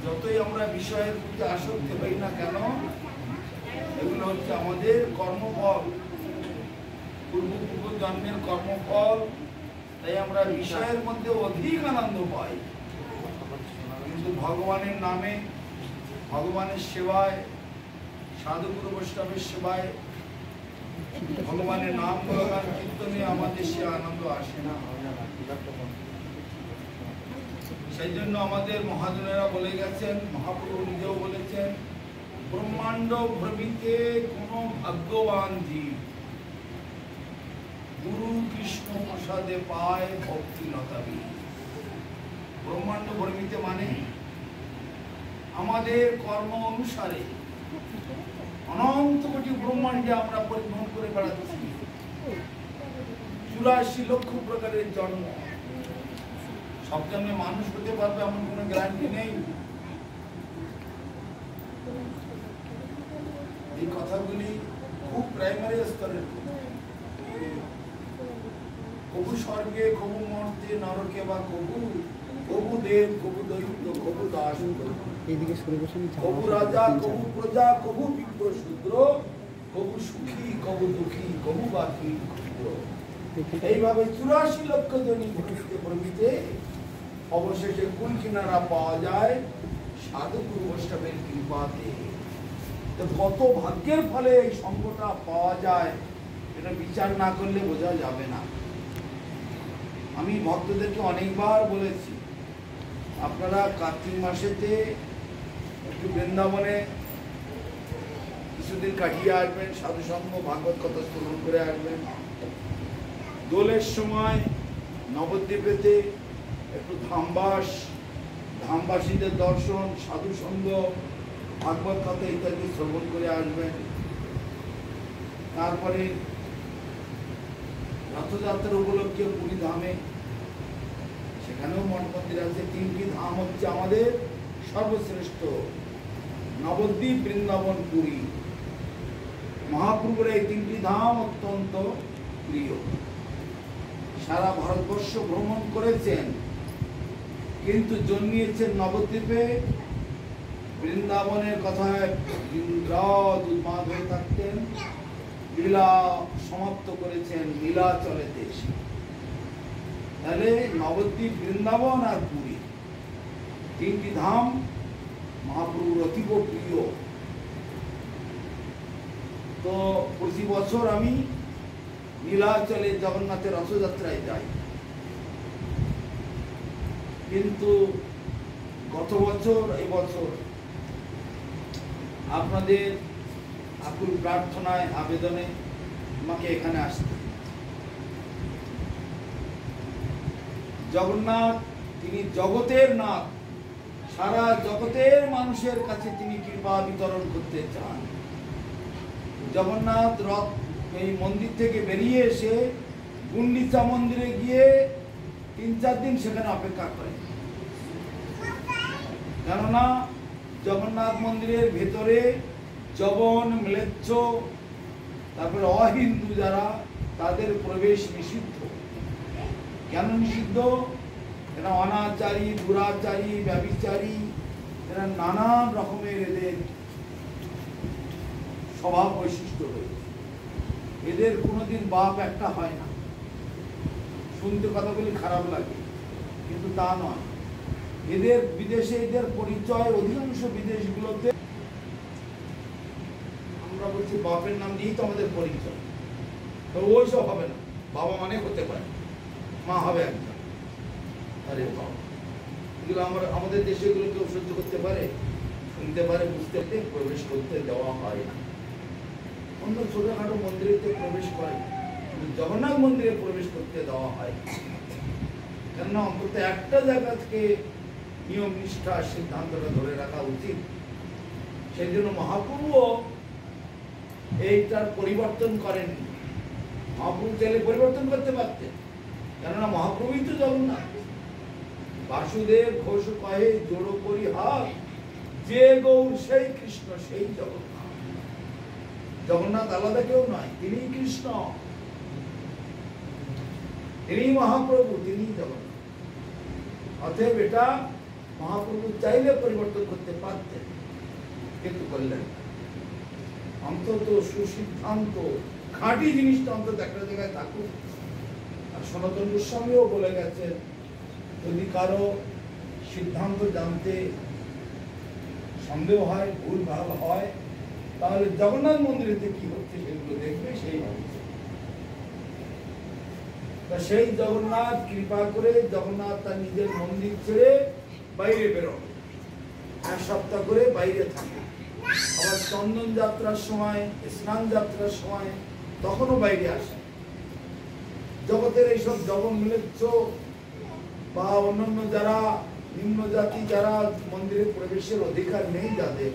যতই আমরা বিষয়ের প্রতি আসক্ত হই না কেন, এগুলো হচ্ছে আমাদের কর্মফল, পূর্ব জন্মের কর্মফল। তাই আমরা বিষয়ের মধ্যে অধিক আনন্দ পাই, কিন্তু ভগবানের নামে, ভগবানের সেবায়, সাধুগুরু বৈষ্ণবের সেবায়, ভগবানের নাম গুণগান কীর্তনে আমাদের সে আনন্দ আসে না। সেই জন্য আমাদের মহাজনেরা বলে গেছেন, মহাপ্রভু নিজেও বলেছেন, ব্রহ্মাণ্ড ভ্রমিতে কোন ভাগ্যবান জীব গুরু কৃষ্ণ প্রসাদে পায় ভক্তি লতাবি। ব্রহ্মাণ্ড ভ্রমিতে মানে আমাদের কর্ম অনুসারে অনন্ত কোটি ব্রহ্মাণ্ডে আমরা পরিভ্রমণ করে বেড়াচ্ছি। 84 লক্ষ প্রকারের জন্ম, সব জন্মে মানুষ হতে পারবে এমন কোনো গ্যারান্টি নেই। এই কথাগুলি খুব প্রাইমারি স্তরের। কবু স্বর্গে, কবু মর্তে, নরকে বা কবু, কবু দেব, কবু দৈত্য, কবু দাস, কবু রাজা, কবু প্রজা, কবু বিপ্র শূদ্র, কবু সুখী, কবু দুঃখী, কবু বাকি ক্ষুদ্র। এইভাবে 84 লক্ষ জনই ভূমিতে প্রভৃতে অবশেষে কুল কিনারা পাওয়া যায় সাধু গুরু বৈষ্ণবের কৃপাতে। তো কত ভাগ্যের ফলে এই সঙ্গটা পাওয়া যায়, এটা বিচার না করলে বোঝা যাবে না। আমি ভক্তদেরকে অনেকবার বলেছি, আপনারা কার্তিক মাসেতে একটু বৃন্দাবনে কিছুদিন কাটিয়ে আসবেন, সাধু সঙ্গ ভাগবত কথা শ্রবণ করে আসবেন। দোলের সময় নবদ্বীপেতে একটু ধামবাস, ধামবাসীদের দর্শন, সাধু সঙ্গ, ভাগবত কথা ইত্যাদি শ্রবণ করে আসবেন। তারপরে রথযাত্রা উপলক্ষে পুরী ধামে, সেখানেও মঠ মন্দির আছে। 3টি ধাম হচ্ছে আমাদের সর্বশ্রেষ্ঠ, নবদ্বীপ, বৃন্দাবন, পুরী। মহাপ্রভুর এই 3টি ধাম অত্যন্ত প্রিয়। সারা ভারতবর্ষ ভ্রমণ করেছেন, কিন্তু জন্মিয়েছেন নবদ্বীপে। বৃন্দাবনের কথায় উন্মাদ হয়ে থাকতেন, লীলা সমাপ্ত করেছেন নীলাচলেতে এসে। তাহলে নবদ্বীপ, বৃন্দাবন আর পুরী, 3টি ধাম মহাপ্রভুর অতীব প্রিয়। তো প্রতি বছর আমি নীলাচলে জগন্নাথের রথযাত্রায় যাই, কিন্তু গত বছর, এবছর আপনাদের আকুল প্রার্থনায়, আবেদনে আমাকে এখানে আসতে। জগন্নাথ তিনি জগতের নাথ, সারা জগতের মানুষের কাছে তিনি কৃপা বিতরণ করতে চান। জগন্নাথ রথ এই মন্দির থেকে বেরিয়ে এসে গুন্ডিচা মন্দিরে গিয়ে 3-4 দিন সেখানে অপেক্ষা করেন, কেননা জগন্নাথ মন্দিরের ভেতরে যবন, ম্লেচ্ছ, তারপরে অহিন্দু যারা, তাদের প্রবেশ নিষিদ্ধ। কেন নিষিদ্ধ? এরা অনাচারী, দুরাচারী, ব্যভিচারী, এরা নানান রকমের এদের স্বভাব বৈশিষ্ট্য রয়েছে। এদের কোনোদিন বাপ একটা হয় না। শুনতে কথাগুলি খারাপ লাগে, কিন্তু তা নয়। এদের বিদেশে এদের পরিচয়, অধিকাংশ বিদেশগুলোতে আমরা বলছি বাপের নাম দিয়েই তো আমাদের পরিচয়। তো ওইসব হবে না, বাবা মানে হতে পারে, মা হবে একজন। আরে বাবা, এগুলো আমাদের দেশে এগুলো কেউ সহ্য করতে পারে? শুনতে পারে, বুঝতে পারে, প্রবেশ করতে দেওয়া হয় না। অন্য ছোটখাটো মন্দিরেতে প্রবেশ করে, জগন্নাথ মন্দিরে প্রবেশ করতে দেওয়া হয়। কেননা অন্তত একটা জায়গা থেকে নিয়ম নিষ্ঠা সিদ্ধান্তটা ধরে রাখা উচিত। সেই জন্য মহাপ্রভুও এইটার পরিবর্তন করেননি। মহাপ্রভু চাইলে পরিবর্তন করতে পারতেন, কেননা মহাপ্রভুই তো জগন্নাথ। বাসুদেব ঘোষ কহে জোড়ো করি হাত, যে গৌর সেই কৃষ্ণ, সেই জগন্নাথ। জগন্নাথ আলাদা কেউ নয়, তিনি কৃষ্ণ, তিনি মহাপ্রভু, তিনি জগন্নাথ। অতএব এটা মহাপ্রভু চাইলে পরিবর্তন করতে পারতেন, কিন্তু করলেন না। অন্তত সুসিদ্ধান্ত খাঁটি জিনিসটা অন্তত একটা জায়গায় থাকুক। আর সনাতন গোস্বামীও বলে গেছেন, যদি কারো সিদ্ধান্ত জানতে সন্দেহ হয়, ভুল ভাল হয়, তাহলে জগন্নাথ মন্দিরেতে কি হচ্ছে সেগুলো দেখবে, সেই ভাবে। সেই জগন্নাথ কৃপা করে জগন্নাথ তার নিজের মন্দির ছেড়ে বাইরে বেরোন, 1 সপ্তাহ করে বাইরে থাকে। আবার চন্দন যাত্রার সময়, স্নান যাত্রার সময় তখনও বাইরে আসে। জগতের এইসব জগন মিলেচ্ছ বা অন্যান্য যারা নিম্ন জাতি, যারা মন্দিরে প্রবেশের অধিকার নেই যাদের,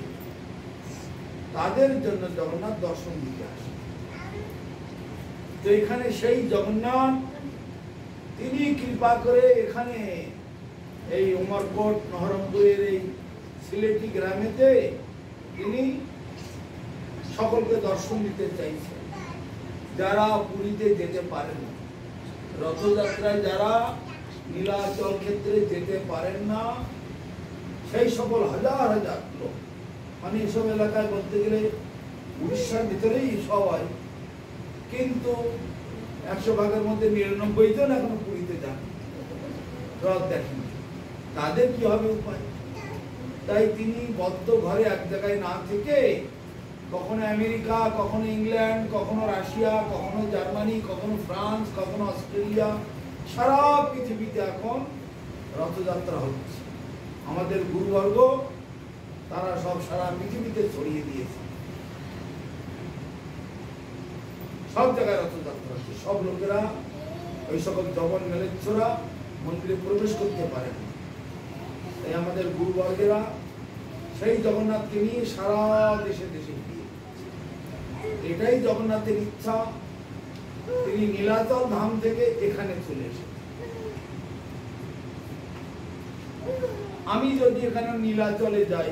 তাদের জন্য জগন্নাথ দর্শন দিতে আসে। তো এখানে সেই জগন্নাথ তিনি কৃপা করে এখানে এই উমরকোট নহরমপুরের এই সিলেটি গ্রামেতে তিনি সকলকে দর্শন দিতে চাইছেন। যারা পুরীতে যেতে পারেন না, রথযাত্রায় যারা নীলাচল ক্ষেত্রে যেতে পারেন না, সেই সকল হাজার হাজার লোক, মানে এসব এলাকায় বলতে গেলে উড়িষ্যার ভিতরেই সবাই, কিন্তু 100 ভাগের মধ্যে 99 জন এখনো পুরীতে যান, রথ দেখেন। তাদের কি হবে উপায়? তাই তিনি বদ্ধ ঘরে এক জায়গায় না থেকে কখনো আমেরিকা, কখনো ইংল্যান্ড, কখনো রাশিয়া, কখনো জার্মানি, কখনো ফ্রান্স, কখনো অস্ট্রেলিয়া, সারা পৃথিবীতে এখন রথযাত্রা হচ্ছে। আমাদের গুরুবর্গ তারা সব সারা পৃথিবীতে ছড়িয়ে দিয়েছে, সব জায়গায় রথযাত্রা হচ্ছে। সব লোকেরা, ওই সকল জগন মেলেচ্ছরা মন্দিরে প্রবেশ করতে পারে না। তাই আমাদের গুরুবর্গেরা সেই জগন্নাথকে নিয়ে সারা দেশে দেশে গিয়ে, এটাই জগন্নাথের ইচ্ছা, তিনি নীলাচল ধাম থেকে এখানে চলে এসে। আমি যদি এখানে নীলাচলে যাই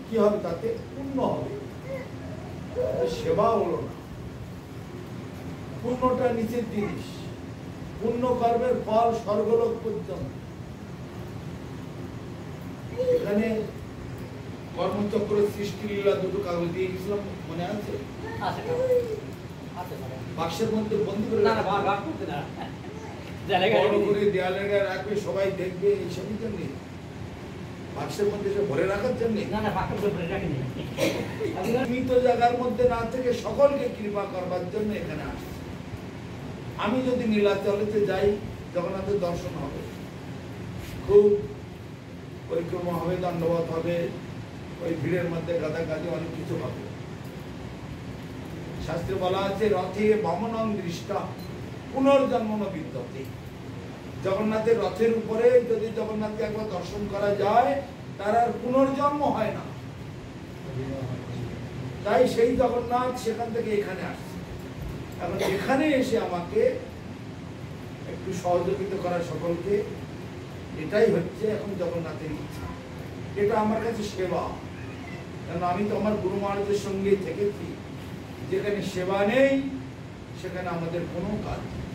কি হবে? তাতে পুণ্য হবে, সেবা হলো না। পুণ্যটা নিচের জিনিস, পুণ্য কর্মের ফল স্বর্গলোক পর্যন্ত। এখানে কর্মচক্র সৃষ্টি লীলা দুটো কাগজ দিয়ে গেছিলাম, মনে আছে? বাক্সের মধ্যে বন্দি করে দেয়ালে রাখবে, সবাই দেখবে, এইসবই জন্য বাক্সের মধ্যে ভরে রাখার জন্য। সীমিত জায়গার মধ্যে না থেকে সকলকে কৃপা করবার জন্য এখানে আসছে। আমি যদি নীলাচলেতে যাই, জগন্নাথের দর্শন হবে, খুব পরিক্রমা হবে, দণ্ডবত হবে, ওই ভিড়ের মধ্যে গাদাগাদি অনেক কিছু হবে। শাস্ত্রে বলা আছে, রথে বামনং দৃষ্টা পুনর্জন্ম বিদ্যতে। জগন্নাথের রথের উপরে যদি জগন্নাথকে একবার দর্শন করা যায়, তার আর পুনর্জন্ম হয় না। তাই সেই জগন্নাথ সেখান থেকে এখানে আসছে। এখন এখানে এসে আমাকে একটু সহযোগিতা করা সকলকে, এটাই হচ্ছে এখন জগন্নাথের ইচ্ছা। এটা আমার কাছে সেবা, কারণ আমি তো আমার গুরু মহারাজের সঙ্গে থেকেছি। যেখানে সেবা নেই সেখানে আমাদের কোনো কাজ নেই।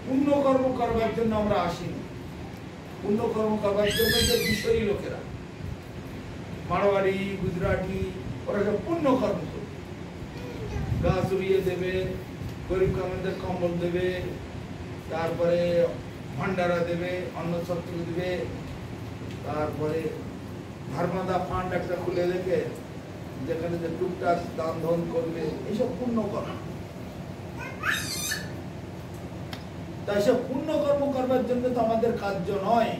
পুণ্যকর্ম করবার জন্য আমরা আসিনি, পুণ্যকর্ম করবার জন্য যে বিষয়ী লোকেরা, মারোয়ারি, গুজরাটি, ওরা সব পুণ্যকর্ম করবে, গাছ উড়িয়ে দেবে, গরিব কামেদের কম্বল দেবে, তারপরে ভান্ডারা দেবে, অন্নছত্র দেবে, তারপরে ধর্মদা ফান্ড একটা খুলে দেবে, যেখানে যে টুকটাক দান ধন করবে, এইসব পুণ্যকর্ম। তাই সব পুণ্যকর্ম করবার জন্য তো আমাদের কার্য নয়,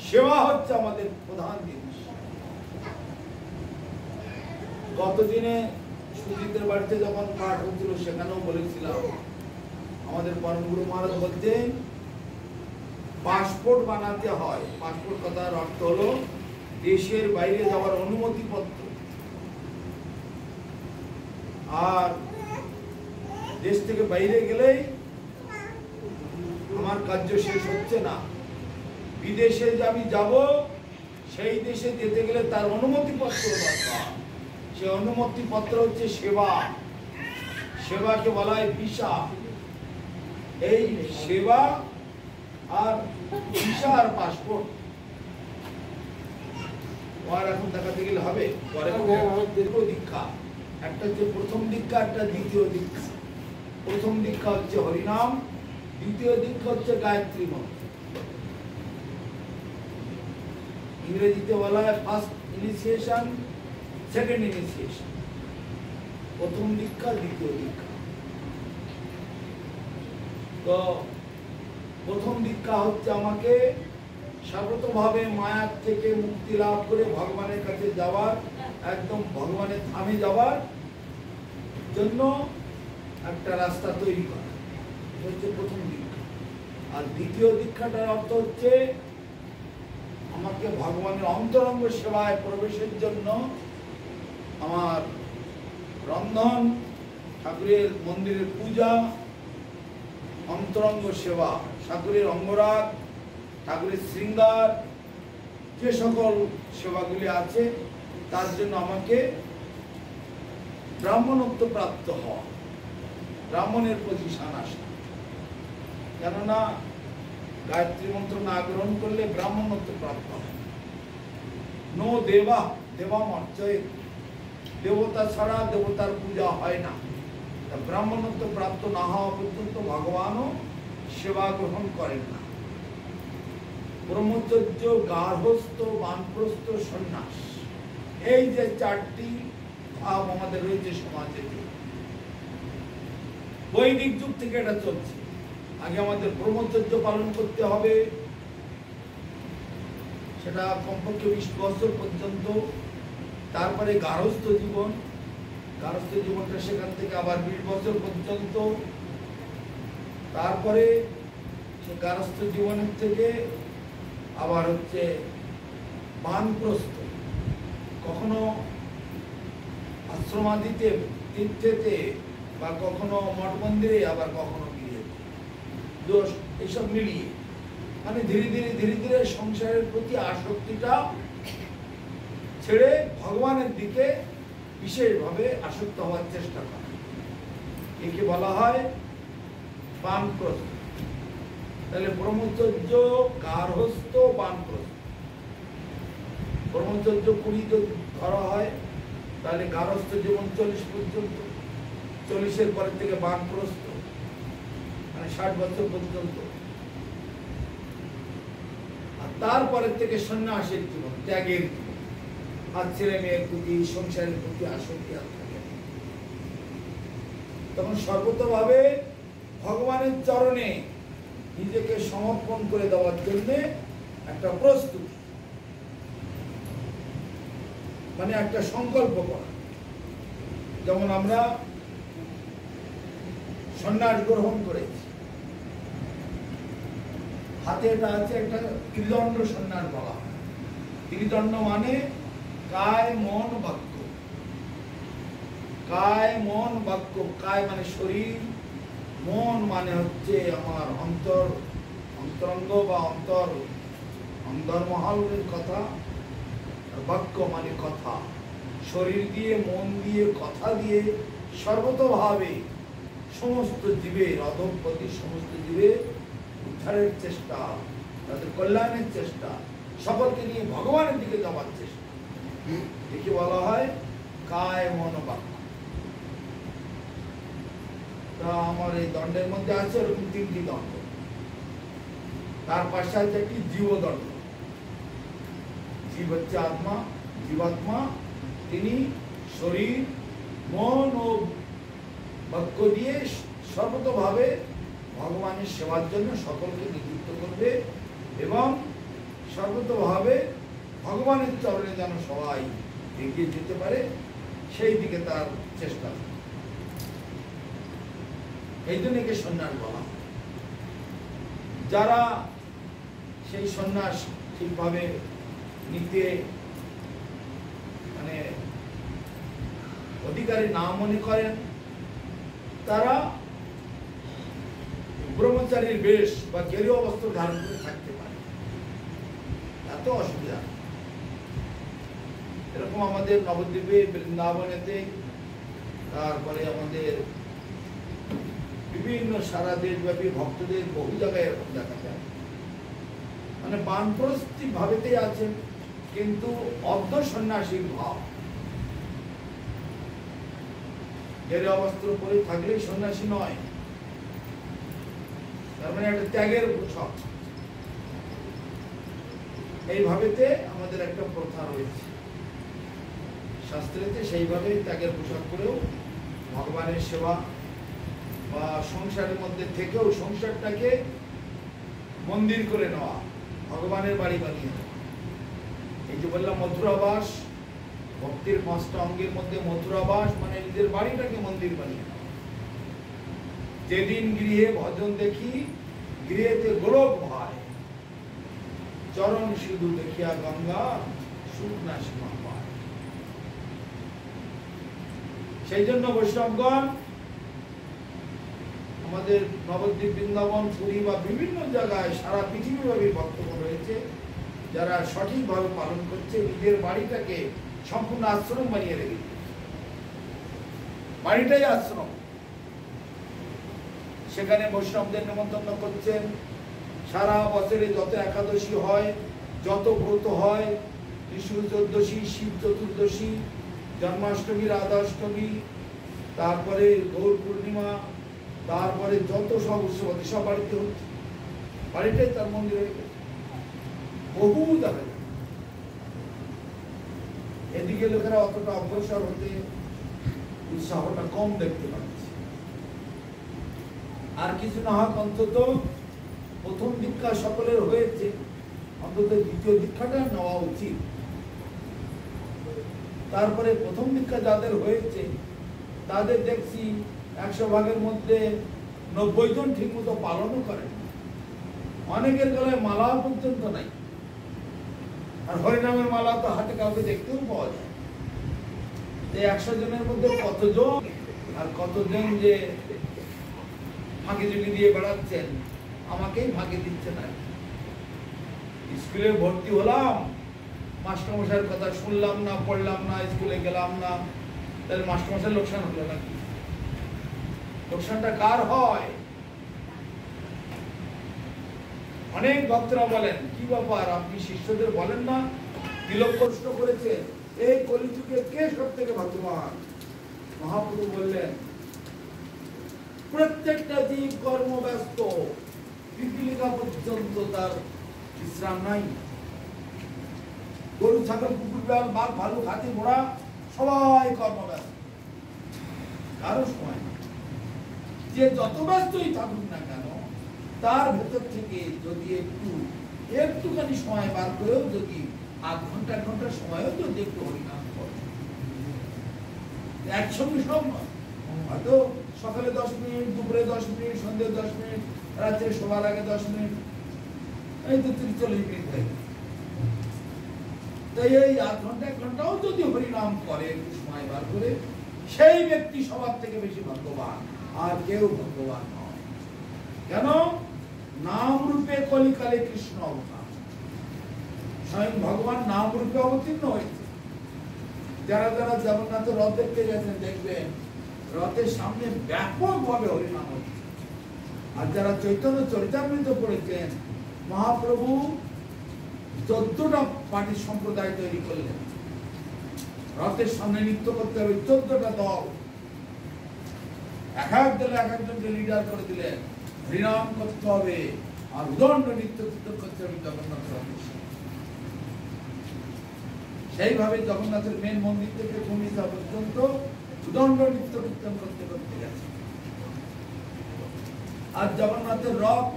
সেবা হচ্ছে আমাদের প্রধান জিনিস। গতদিনে সুজিতের বাড়িতে যখন পাঠ হচ্ছিল, সেখানেও বলেছিলাম, আমাদের পরমগুরু মহারাজ বলতেন পাসপোর্ট বানাতে হয়। পাসপোর্ট কথার অর্থ হলো দেশের বাইরে যাওয়ার অনুমতি পত্র। আর দেশ থেকে বাইরে গেলেই আমার কার্য শেষ হচ্ছে না। বিদেশে যে আমি যাব, সেই দেশে যেতে গেলে তার অনুমতি পত্র দরকার। সেই অনুমতি পত্র হচ্ছে সেবা, সেবাকে বলা হয় ভিসা। এই সেবা আর ভিসা আর পাসপোর্ট, আর এখন দেখাতে গেলে হবে পরে দুটো দীক্ষা, একটা হচ্ছে প্রথম দীক্ষা, একটা দ্বিতীয় দীক্ষা। প্রথম দীক্ষা হচ্ছে হরিনাম, দ্বিতীয় দীক্ষা হচ্ছে গায়ত্রী মন্ত্র। ইংরেজিতে বলা হয় ফার্স্ট ইনিশিয়েশন, সেকেন্ড ইনিশিয়েশন। প্রথম দীক্ষা, দ্বিতীয় দীক্ষা। তো প্রথম দীক্ষা হচ্ছে আমাকে সর্বতভাবে মায়ার থেকে মুক্তি লাভ করে ভগবানের কাছে যাওয়ার, একদম ভগবানের ধামে যাওয়ার জন্য একটা রাস্তা তৈরি করা, হচ্ছে প্রথম দীক্ষা। আর দ্বিতীয় দীক্ষাটার অর্থ হচ্ছে আমাকে ভগবানের অন্তরঙ্গ সেবায় প্রবেশের জন্য আমার রন্ধন, ঠাকুরের মন্দিরের পূজা, অন্তরঙ্গ সেবা, ঠাকুরের অঙ্গরাগ, ঠাকুরের শৃঙ্গার, যে সকল সেবাগুলি আছে তার জন্য আমাকে ব্রাহ্মণত্ব প্রাপ্ত হওয়া, ব্রাহ্মণের পজিশন আসা। কেননা গায়ত্রী মন্ত্র না গ্রহণ করলে ব্রাহ্মণত্ব প্রাপ্ত হয়। নো দেবা দেবাম অর্চয়ে, দেবতা ছাড়া দেবতার পূজা হয় না। ব্রাহ্মণত্ব প্রাপ্ত না হওয়া পর্যন্ত ভগবানও সেবা গ্রহণ করেন না। ব্রহ্মচর্য, গার্হস্থ্য, বানপ্রস্থ, সন্ন্যাস, এই যে চারটি ভাব আমাদের রয়েছে সমাজে। বৈদিক যুগ থেকে এটা চলছে। আগে আমাদের ব্রহ্মচর্য পালন করতে হবে, সেটা কমপক্ষে 20 বছর পর্যন্ত। তারপরে গার্হস্থ্য জীবন, গার্হস্থ্য জীবনটা সেখান থেকে আবার 20 বছর পর্যন্ত। তারপরে সে গার্হস্থ্য জীবনের থেকে আবার হচ্ছে বানপ্রস্থ, কখনো আশ্রমাদিতে, তীর্থেতে, বা কখনো মঠ মন্দিরে, আবার কখনো গৃহেতে, দোষ এইসব মিলিয়ে। মানে ধীরে ধীরে ধীরে ধীরে সংসারের প্রতি আসক্তিটা ছেড়ে ভগবানের দিকে বিশেষভাবে আসক্ত হওয়ার চেষ্টা করা, একে বলা হয় বানপ্রস্থ। তাহলে ব্রহ্মচর্য, গার্হস্থ্য, বানপ্রস্থ। ব্রহ্মচর্য 20 যদি ধরা হয়, তাহলে গার্হস্থ্য জীবন 40 পর্যন্ত, 40-এর পরের থেকে বানপ্রস্থ, মানে 60 বছর পর্যন্ত। আর তারপরের থেকে সন্ন্যাসের জীবন, ত্যাগের জীবন। আর ছেলে মেয়ের প্রতি, সংসারের প্রতি আসক্তি আর থাকে না। তখন সর্বতভাবে ভগবানের চরণে নিজেকে সমর্পণ করে দেওয়ার জন্য একটা প্রস্তুতি, মানে একটা সংকল্প করা। যেমন আমরা সন্ন্যাস গ্রহণ করেছি, হাতে এটা আছে, একটা ত্রিদণ্ড সন্ন্যাস বলা হয়। ত্রিদণ্ড মানে কায়, মন, বাক্য। কায়, মন, বাক্য। কায় মানে শরীর, মন মানে হচ্ছে আমার অন্তরঙ্গ বা অন্তর্মহলের কথা, আর বাক্য মানে কথা। শরীর দিয়ে, মন দিয়ে, কথা দিয়ে সর্বতভাবে সমস্ত জীবের, অধঃপতি সমস্ত জীবের উদ্ধারের চেষ্টা, তাদের কল্যাণের চেষ্টা, সকলকে নিয়ে ভগবানের দিকে যাওয়ার চেষ্টা, একে বলা হয় কায়, মন, বাক্য। তা আমার এই দণ্ডের মধ্যে আছে ওরকম 3টি দণ্ড। তার পাশে আছে একটি জীবদণ্ড। জীব হচ্ছে আত্মা, জীবাত্মা। তিনি শরীর, মন ও বাক্য দিয়ে সর্বতভাবে ভগবানের সেবার জন্য সকলকে নিযুক্ত করবে এবং সর্বতভাবে ভগবানের চরণে যেন সবাই এগিয়ে যেতে পারে সেই দিকে তার চেষ্টা। এই জন্য একে সন্ন্যাস বলা। যারা সেই সন্ন্যাস ঠিকভাবে নিতে মানে অধিকারী না মনে করেন, তারা ব্রহ্মচারীর বেশ বা গেরুয়া বস্ত্র ধারণ করে থাকতে পারে, এত অসুবিধা। এরকম আমাদের নবদ্বীপে, বৃন্দাবনেতে, তারপরে আমাদের বিভিন্ন সারা দেশব্যাপী ভক্তদের বহু জায়গায় এরকম দেখা যায়। মানে বানপ্রস্থিক ভাবেতেই আছেন, কিন্তু অর্ধ সন্ন্যাসীর ভাব, গেরুয়া বস্ত্র পরে থাকলেই সন্ন্যাসী নয়, তার মানে একটা ত্যাগের পোশাক। এইভাবেতে আমাদের একটা প্রথা রয়েছে শাস্ত্রেতে, সেইভাবে ত্যাগের পোশাক করেও ভগবানের সেবা বা সংসারের মধ্যে থেকেও সংসারটাকে মন্দির করে নেওয়া, ভগবানের বাড়ি বানিয়ে নেওয়া। এই যে বললাম মথুরাবাস, ভক্তির 5টা অঙ্গের মধ্যে মথুরাবাস মানে নিজের বাড়িটাকে মন্দির বানিয়ে নেওয়া। যেদিন গৃহে ভজন দেখি, গৃহেতে গোলক ভাই, চরণ শুধু দেখিয়া গঙ্গা সুখ না সীমা পায়। সেই জন্য বৈষ্ণবগণ আমাদের নবদ্বীপ, বৃন্দাবন, পুরী বা বিভিন্ন জায়গায় সারা পৃথিবীব্যাপী বক্তব্য রয়েছে, যারা সঠিকভাবে পালন করছে, নিজের বাড়িটাকে সম্পূর্ণ আশ্রম বানিয়ে রেখেছে। বাড়িটাই আশ্রম, সেখানে বৈষ্ণবদের নিমন্ত্রণ করছেন। সারা বছরে যত একাদশী হয়, যত ব্রত হয়, কৃষ্ণ চতুর্দশী, শিব চতুর্দশী, জন্মাষ্টমী, রাধাষ্টমী, তারপরে গৌর পূর্ণিমা, তারপরে যত সব উৎসব সব বাড়িতে হচ্ছে। বাড়িটাই তার মন্দির হয়ে গেছে। বহু দেখা যায় এদিকে লোকেরা অতটা অগ্রসর হতে উৎসাহটা কম দেখতে পাচ্ছে। আর কিছু না হোক অন্তত প্রথম দীক্ষা সকলের হয়েছে, অন্তত দ্বিতীয় দীক্ষাটা নেওয়া উচিত। তারপরে প্রথম দীক্ষা যাদের হয়েছে তাদের দেখছি 100 ভাগের মধ্যে 90 জন ঠিক মতো পালনও করেন। অনেকের গলায় মালা পর্যন্ত নাই, আর হরিনামের মালা তো হাতে কাউকে দেখতেও পাওয়া যায়। 100 জনের মধ্যে কতজন আর কতজন যে ফাঁকি ঝুঁকি দিয়ে বেড়াচ্ছেন, আমাকেই ফাঁকি দিচ্ছে না। স্কুলে ভর্তি হলাম, মাস্টারমশাইয়ের কথা শুনলাম না, পড়লাম না, স্কুলে গেলাম না, তাহলে মাস্টারমশাই লোকসান হলো নাকি? লোকসানটা কার হয়? অনেক ভক্তরা বলেন, কি ব্যাপার আপনি শিষ্যদের বলেন না তিলক প্রশ্ন করেছেন, এই কলিযুগে কে সব থেকে ভগবান? মহাপ্রভু বললেন, প্রত্যেকটা জীব কর্মব্যস্ত, পিপিলিকা পর্যন্ত তার বিশ্রাম নাই। গরু, ছাগল, কুকুর, বিড়াল, বাঘ, ভালুক, হাতি, ঘোড়া সবাই কর্মব্যস্ত, কারো সময় না। যে যত ব্যস্তই থাকুক না কেন, তার ভেতর থেকে যদি একটুখানি সময় বার করেও যদি আধ ঘন্টা 1 ঘন্টা সময়ও যদি একটু হরিনাম করে, একসঙ্গে সব নয়, হয়তো সকালে 10 মিনিট, দুপুরে 10 মিনিট, সন্ধ্যে 10 মিনিট, রাত্রে শোবার আগে 10 মিনিট, এই তো 30-40 মিনিট হয়ে গেল। তাই এই আধ ঘন্টা 1 ঘন্টাও যদি হরিনাম করে একটু সময় বার করে, সেই ব্যক্তি সবার থেকে বেশি ভাগ্যবান, আর কেউ ভাগ্যবান নয়। কেন? নাম রূপে কলিকালে কৃষ্ণ অবতার, স্বয়ং ভগবান নাম রূপে অবতীর্ণ হয়েছে। যারা যারা জগন্নাথের রথ দেখতে গেছেন দেখবেন রথের সামনে ব্যাপকভাবে হরিনাম হচ্ছে। আর যারা চৈতন্য চরিতামৃত পড়েছেন, মহাপ্রভু 14টা পার্টির সম্প্রদায় তৈরি করলেন। রথের সামনে নৃত্য করতে হবে 14টা দল, এক এক দলে এক একজনকে লিডার করে দিলেন। হরিনাম করতে হবে আর উদণ্ড নৃত্য কীর্তন করতে হবে জগন্নাথের রথের সামনে। সেইভাবে জগন্নাথের মেন মন্দির থেকে ভূমিকা পর্যন্ত উদণ্ড নৃত্য কীর্তন করতে করতে গেছে। আর জগন্নাথের রথ,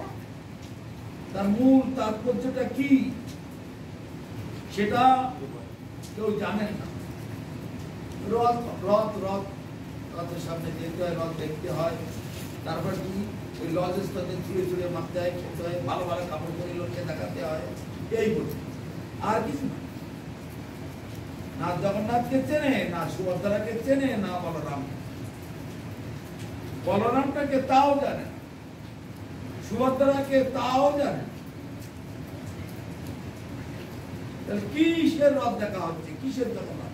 তার মূল তাৎপর্যটা কি সেটা কেউ জানেন না। রথ রথ রথ রথের সামনে যেতে হয়, রথ দেখতে হয়, তারপর কি ওই লজেস্তাদের ছুঁড়ে ছুঁড়ে মারতে হয়, খেতে হয়, ভালো ভালো কাপড় পরে লোককে দেখাতে হয়, এই বলছে। আর কিছু না। না জগন্নাথকে চেনে, না সুভদ্রাকে চেনে, না বলরাম। বলরামটাকে তাও জানে, সুভদ্রাকে তাও জানে। তাহলে কিসের রথ দেখা হচ্ছে, কিসের জগন্নাথ?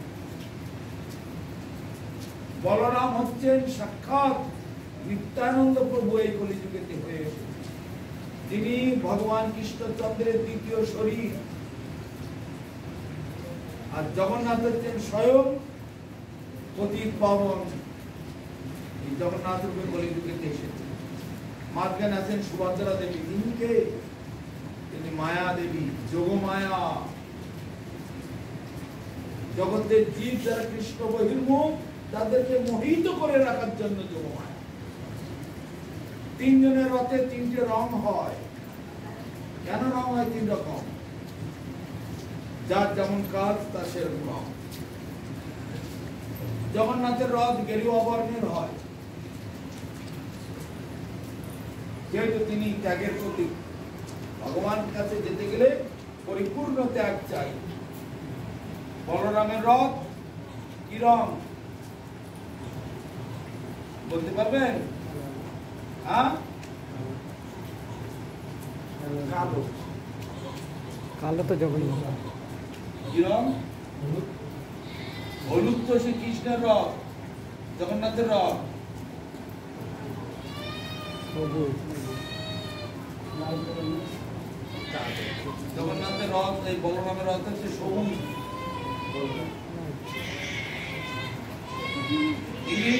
বলরাম হচ্ছেন সাক্ষাৎ নিত্যানন্দ প্রভু এই কলিযুগেতে হয়ে এসেছেন। তিনি ভগবান কৃষ্ণচন্দ্রের দ্বিতীয় শরীর। আর জগন্নাথ হচ্ছেন স্বয়ং পতিত পাবন। এই জগন্নাথ রূপে কলিযুগে এসেছেন। মাঝখানে আছেন সুভদ্রা দেবী। তিনি মায়া দেবী, যোগমায়া। জগতের জীব যারা কৃষ্ণ বহির্মুখ তাদেরকে মোহিত করে রাখার জন্য যোগমায়া। তিনজনের রথে তিনটে রং হয়। কেন রং হয় তিন রকম? যার যেমন কাজ তার সেরকম রং। জগন্নাথের রথ গেরুয়া বর্ণের হয়, যেহেতু তিনি ত্যাগের প্রতীক। ভগবান কাছে যেতে গেলে পরিপূর্ণ ত্যাগ চাই। বলরামের রথ কি রং বলতে পারবেন? হ্যাঁ, কালো। কালো তো জগন্নাথ। কি রং? হলুদ তো শ্রী কৃষ্ণের রথ। জগন্নাথের রথ জগন্নাথের রথ, এই বলরামের রথ হচ্ছে সবুজ। তিনি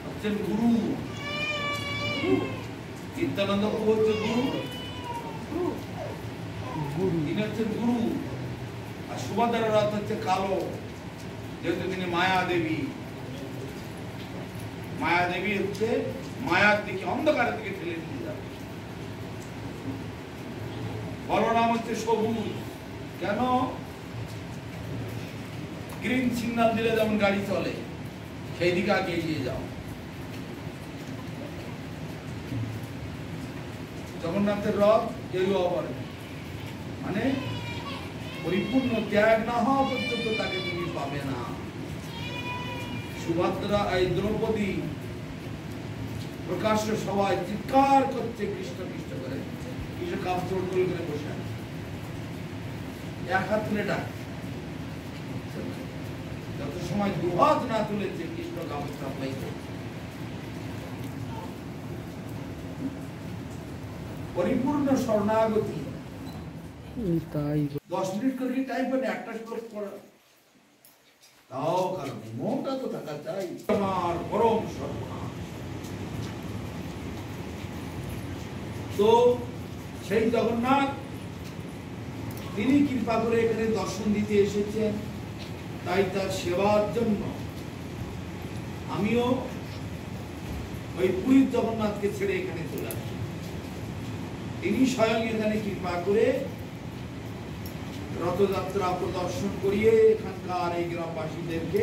হচ্ছেন গুরু। নিত্যানন্দ প্রভু হচ্ছে গুরু, তিনি হচ্ছেন গুরু। আর সুভদ্রার রথ হচ্ছে কালো, যেহেতু তিনি মায়া দেবী। মায়া দেবী হচ্ছে মায়ার দিকে, অন্ধকারের দিকে ঠেলে নিয়ে যাবে। বলরাম হচ্ছে সবুজ। কেন? গ্রিন সিগন্যাল দিলে যেমন গাড়ি চলে, সেই দিকে আগে এগিয়ে যাও। জগন্নাথের রথ গেরুয়া বর্ণ, মানে পরিপূর্ণ ত্যাগ না হওয়া পর্যন্ত তাকে তুমি পাবে না। সুভদ্রা, এই দ্রৌপদী প্রকাশ্য সবাই চিৎকার করছে কৃষ্ণ কৃষ্ণ করে, কৃষ্ণ কাপড় করে বসে আছে, এক হাত তুলে ডাক। যত সময় দুহাত না তুলেছে কৃষ্ণ কাপড় সাপ্লাই করছে। পরিপূর্ণ শরণাগতি। 10 মিনিট করে কি টাইম পাবে একটা শ্লোক পড়া? তাও কারণ মনটা তো থাকা চাই। আমার পরম সর্বনাশ। তো সেই জগন্নাথ তিনি কৃপা করে এখানে দর্শন দিতে এসেছেন। তাই তার সেবার জন্য আমিও ওই পুরীর জগন্নাথকে ছেড়ে এখানে চলে আসি। তিনি স্বয়ং এখানে কৃপা করে রথযাত্রা প্রদর্শন করিয়ে এখানকার এই গ্রামবাসীদেরকে,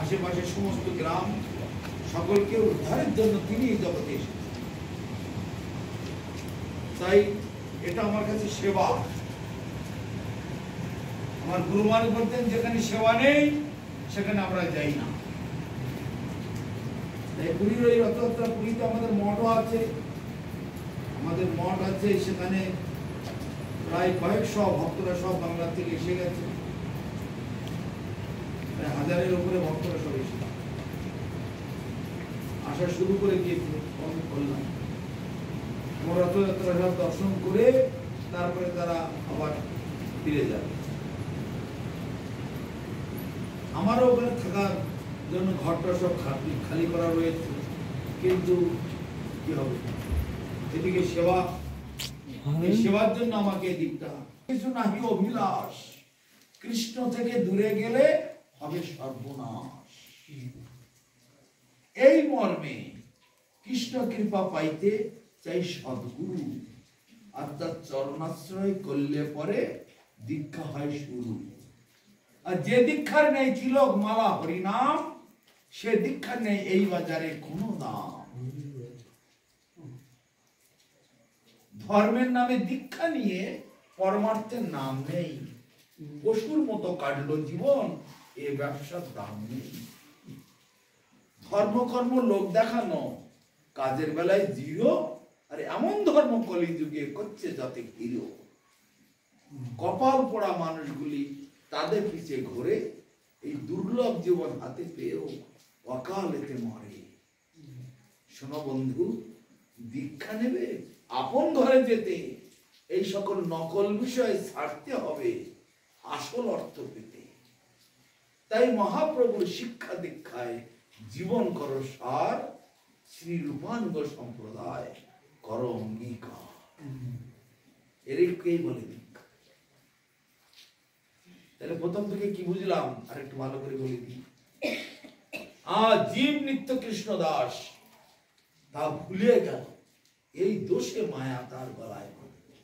আশেপাশের সমস্ত গ্রাম সকলকে উদ্ধারের জন্য তিনি এই জগতে এসেছেন। তাই এটা আমার কাছে সেবা। আমার গুরুমান বলতেন, যেখানে সেবা নেই সেখানে আমরা যাই না। তাই পুরীর ওই রথযাত্রা, পুরীতে আমাদের মঠও আছে। আমাদের মঠ আছে, সেখানে প্রায় কয়েকশো ভক্তরা সব বাংলা থেকে এসে গেছে। প্রায় 1000-এর উপরে ভক্তরা সব এসে আসা শুরু করে দিয়েছে। করলাম রথযাত্রা সব দর্শন করে তারপরে তারা আবার ফিরে যাবে। আমারও ওখানে থাকার জন্য ঘরটা সব খালি করা রয়েছে, কিন্তু কি হবে, এদিকে সেবা, এই সেবার জন্য আমাকে দিকটা কিছু নাহি অভিলাষ। কৃষ্ণ থেকে দূরে গেলে হবে সর্বনাশ। এই মর্মে কৃষ্ণ কৃপা পাইতে চাই সদ্গুরু, আর তার চরণাশ্রয় করলে পরে দীক্ষা হয় শুরু। আর যে দীক্ষার নেই তিলক মালা হরিনাম, সে দীক্ষার নেই এই বাজারে কোনো দাম। ধর্মের নামে দীক্ষা নিয়ে পরমার্থের নাম নেই। পশুর মতো কাটলো জীবন, এ ব্যবসার দাম নেই। ধর্মকর্ম লোক দেখানো, কাজের বেলায় জিরো। আর এমন ধর্ম কলিযুগে করছে যাতে হিরো। কপাল পোড়া মানুষগুলি তাদের পিছে ঘুরে, এই দুর্লভ জীবন হাতে পেয়েও অকালেতে মরে। শোনো বন্ধু, দীক্ষা নেবে আপন ঘরে যেতে এই সকল নকল বিষয় ছাড়তে হবে। আসল অর্থ পেতে। তাই মহাপ্রভুর শিক্ষা দীক্ষায় জীবন কর সার, শ্রী রূপাঙ্গ সম্প্রদায় কর অঙ্গীকার। এরকেই বলে দীক্ষা। তাহলে প্রথম থেকে কি বুঝলাম আর একটু ভালো করে বলে দিই। জীব নিত্য কৃষ্ণ দাস তা ভুলে গেল, এই দোষে মায়া তার গলায় বাঁধে।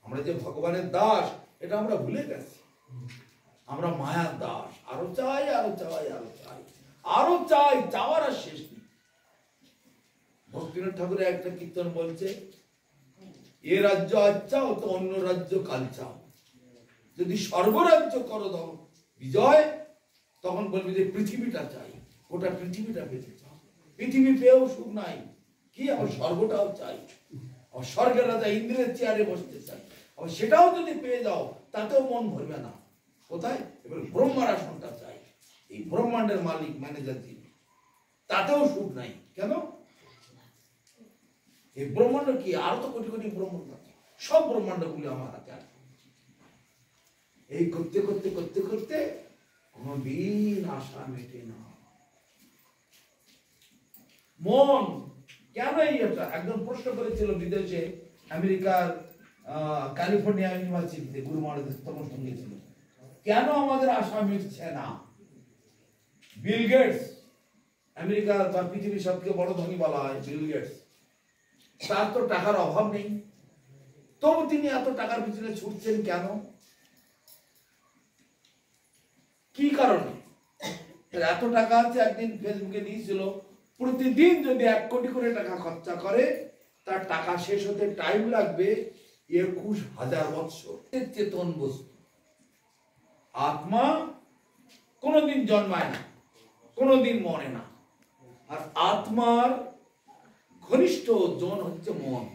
আমরা যে ভগবানের দাস এটা আমরা ভুলে গেছি। আমরা মায়ার দাস, আরো চাই আরো চাই আরো চাই আরো চাই, চাওয়ার আর শেষ নেই। ভক্তিনাথ ঠাকুরের একটা কীর্তন বলছে, এ রাজ্য আজ চাও তো অন্য রাজ্য কাল চাও, যদি সর্বরাজ্য করো দাও বিজয়, তখন বলবি যে পৃথিবীটা চাই, ওটা পৃথিবীটা পেতে চাও। পৃথিবী পেয়েও সুখ নাই, কি আমার স্বর্গটাও চাই, আমার স্বর্গের রাজা ইন্দ্রের চেয়ারে বসতে চাই। আবার সেটাও যদি পেয়ে যাও তাতেও মন ভরবে না। কোথায়? এবার ব্রহ্মার আসনটা চাই, এই ব্রহ্মাণ্ডের মালিক ম্যানেজার যিনি, তাতেও সুখ নাই। কেন? এই ব্রহ্মাণ্ড কি, আরো তো কোটি কোটি ব্রহ্মাণ্ড আছে, সব ব্রহ্মাণ্ড গুলি আমার হাতে আছে। এই করতে করতে করতে করতে কোনদিন আশা মেটে না। মন কেন এইটা? একজন প্রশ্ন করেছিল বিদেশে, আমেরিকার ক্যালিফোর্নিয়া ইউনিভার্সিটিতে গুরু মহারাজের তখন সঙ্গে ছিল, কেন আমাদের আশা মিটছে না? বিল গেটস, আমেরিকার বা পৃথিবীর সবচেয়ে বড় ধনী বলা হয় বিল গেটস, তার তো টাকার অভাব নেই, তবু তিনি এত টাকার পিছনে ছুটছেন কেন? কি কারণে? এত টাকা আছে, একদিন ফেসবুকে দিয়েছিল, প্রতিদিন যদি 1 কোটি করে টাকা খরচা করে, তার টাকা শেষ হতে টাইম লাগবে 21,000 বৎসর। চেতন বস্তু আত্মা কোনোদিন জন্মায় না, কোনোদিন মরে না, আর আত্মার ঘনিষ্ঠ জন হচ্ছে মন।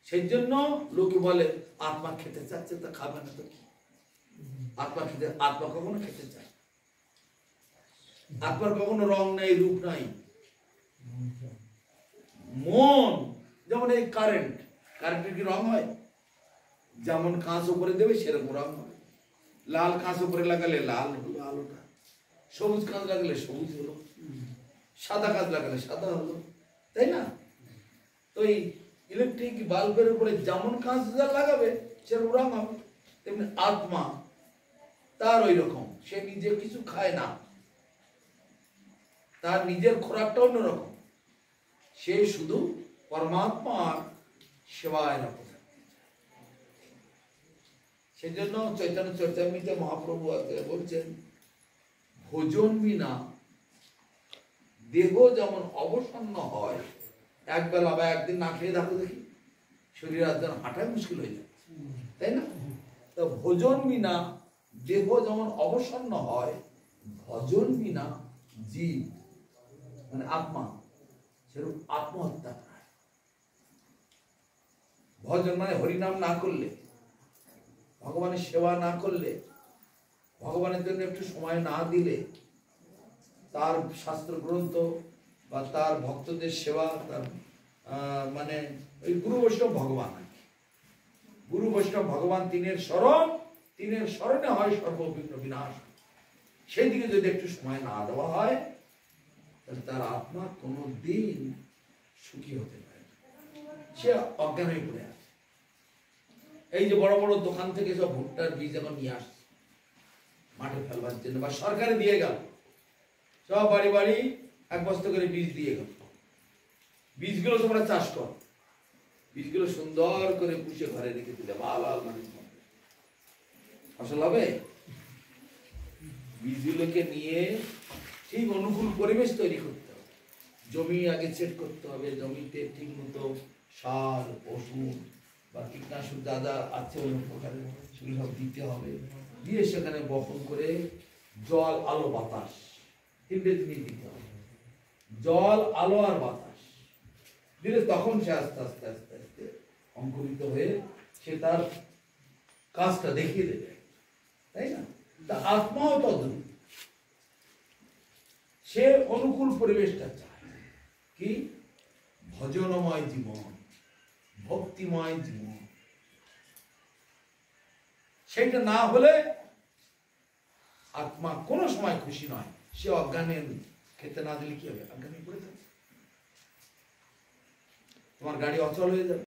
সেই জন্য লোকে বলে আত্মা খেতে চাচ্ছে, তা খাবে না তো কি? আত্মা খেতে, আত্মা কখনো খেতে চায়? আত্মার কখনো রং নাই, রূপ নাই। মন যেমন এই কারেন্ট, কারেন্টের কি রং হয়? যেমন কাঁচ উপরে দেবে সেরকম রং হবে। লাল কাঁচ উপরে লাগালে লাল হলো আলোটা, সবুজ কাঁচ লাগালে সবুজ হলো, সাদা কাঁচ লাগালে সাদা হলো, তাই না? তো এই ইলেকট্রিক বাল্বের উপরে যেমন কাঁচ লাগাবে সেরকম রং হবে। তেমনি আত্মা তার ওই রকম, সে নিজে কিছু খায় না, তার নিজের খোরাকটা অন্যরকম, সে শুধু পরমাত্মার সেবায় রত। সেই জন্য চৈতন্য চৈতামৃতে মহাপ্রভু বলছেন, ভোজন বিনা দেহ যেমন অবসন্ন হয়, একবেলা বা একদিন না খেয়ে থাকো দেখি, শরীর আর যেন হাঁটাই মুশকিল হয়ে যায়, তাই না? তো ভোজন বিনা দেহ যেমন অবসন্ন হয়, ভজন বিনা জীব মানে আত্মা সেরকম আত্মহত্যা করে। ভজন মানে হরিনাম না করলে, ভগবানের সেবা না করলে, ভগবানের জন্য একটু সময় না দিলে, তার শাস্ত্র গ্রন্থ বা তার ভক্তদের সেবা, তার মানে ওই গুরু বৈষ্ণব ভগবান, গুরু বৈষ্ণব ভগবান তিনের শরণ, তিনের শরণে হয় সর্ববিঘ্ন বিনাশ। সেই দিকে যদি একটু সময় না দেওয়া হয়, তাহলে তার আত্মা কোনো দিন সুখী হতে পারে না, সে অজ্ঞান হয়ে পড়ে আছে। এই যে বড় বড় দোকান থেকে সব ভুট্টার বীজ এখন নিয়ে আসছে মাঠে ফেলবার জন্য, বা সরকারে দিয়ে গেল, সব বাড়ি বাড়ি 1 বস্তা করে বীজ দিয়ে গেল। বীজগুলো তোমরা চাষ কর, বীজগুলো সুন্দর করে পুষে ঘরে রেখে দিলে ভালো ফসল হবে। বীজগুলোকে নিয়ে ঠিক অনুকূল পরিবেশ তৈরি করতে হবে, জমি আগে সেট করতে হবে, জমিতে ঠিক মতো সার, ওষুধ বা কীটনাশক যা যা আছে অন্য প্রকারের সেগুলো সব দিতে হবে, দিয়ে সেখানে বপন করে জল, আলো, বাতাস 3টে জিনিস দিতে হবে। জল, আলো আর বাতাস দিলে তখন সে আস্তে আস্তে আস্তে আস্তে অঙ্কুরিত হয়ে সে তার কাজটা দেখিয়ে দেবে, তাই না? তা আত্মাও তদ্রূপ, সে অনুকূল পরিবেশটা চায়, কি ভজনময় জীবন, ভক্তিময় জীবন। সেটা না হলে আত্মা কোনো সময় খুশি নয়। সে অজ্ঞানে খেতে না দিলে কি হবে? অজ্ঞানে পড়ে থাকবে, তোমার গাড়ি অচল হয়ে যাবে।